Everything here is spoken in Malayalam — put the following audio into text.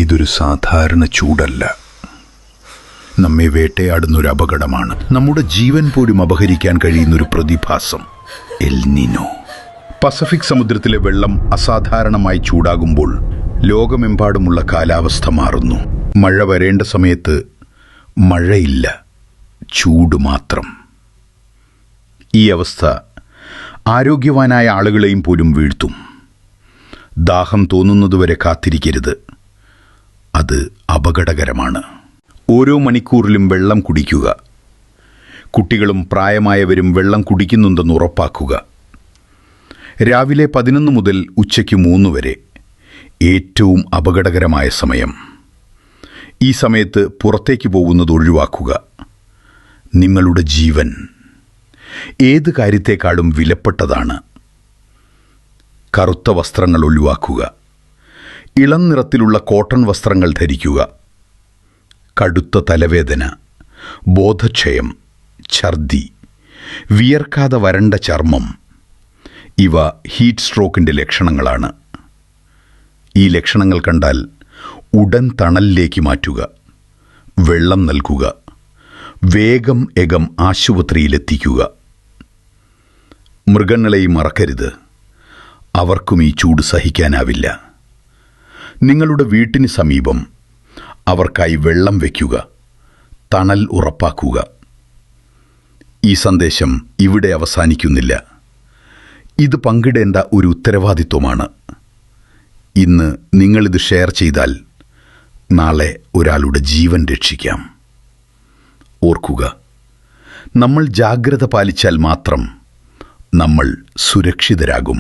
ഇതൊരു സാധാരണ ചൂടല്ല. നമ്മെ വേട്ടയാടുന്നൊരു അപകടമാണ്. നമ്മുടെ ജീവൻ പോലും അപഹരിക്കാൻ കഴിയുന്നൊരു പ്രതിഭാസം, എൽ നിനോ. പസഫിക് സമുദ്രത്തിലെ വെള്ളം അസാധാരണമായി ചൂടാകുമ്പോൾ ലോകമെമ്പാടുമുള്ള കാലാവസ്ഥ മാറുന്നു. മഴ വരേണ്ട സമയത്ത് മഴയില്ല, ചൂട് മാത്രം. ഈ അവസ്ഥ ആരോഗ്യവാനായ ആളുകളെയും പോലും വീഴ്ത്തും. ദാഹം തോന്നുന്നതുവരെ കാത്തിരിക്കരുത്, അത് അപകടകരമാണ്. ഓരോ മണിക്കൂറിലും വെള്ളം കുടിക്കുക. കുട്ടികളും പ്രായമായവരും വെള്ളം കുടിക്കുന്നുണ്ടെന്ന് ഉറപ്പാക്കുക. രാവിലെ 11 മുതൽ ഉച്ചയ്ക്ക് 3 വരെ ഏറ്റവും അപകടകരമായ സമയം. ഈ സമയത്ത് പുറത്തേക്ക് പോകുന്നത് ഒഴിവാക്കുക. നിങ്ങളുടെ ജീവൻ ഏത് കാര്യത്തേക്കാളും വിലപ്പെട്ടതാണ്. കറുത്ത വസ്ത്രങ്ങൾ ഒഴിവാക്കുക. ഇളം നിറത്തിലുള്ള കോട്ടൺ വസ്ത്രങ്ങൾ ധരിക്കുക. കടുത്ത തലവേദന, ബോധക്ഷയം, ഛർദി, വിയർക്കാതെ വരണ്ട ചർമ്മം, ഇവ ഹീറ്റ് സ്ട്രോക്കിൻ്റെ ലക്ഷണങ്ങളാണ്. ഈ ലക്ഷണങ്ങൾ കണ്ടാൽ ഉടൻ തണലിലേക്ക് മാറ്റുക. വെള്ളം നൽകുക. വേഗം ആശുപത്രിയിലെത്തിക്കുക. മൃഗങ്ങളെയും മറക്കരുത്. അവർക്കും ഈ ചൂട് സഹിക്കാനാവില്ല. നിങ്ങളുടെ വീട്ടിന് സമീപം അവർക്കായി വെള്ളം വയ്ക്കുക. തണൽ ഉറപ്പാക്കുക. ഈ സന്ദേശം ഇവിടെ അവസാനിക്കുന്നില്ല. ഇത് പങ്കിടേണ്ട ഒരു ഉത്തരവാദിത്വമാണ്. ഇന്ന് നിങ്ങളിത് ഷെയർ ചെയ്താൽ നാളെ ഒരാളുടെ ജീവൻ രക്ഷിക്കാം. ഓർക്കുക, നമ്മൾ ജാഗ്രത പാലിച്ചാൽ മാത്രം നമ്മൾ സുരക്ഷിതരാകും.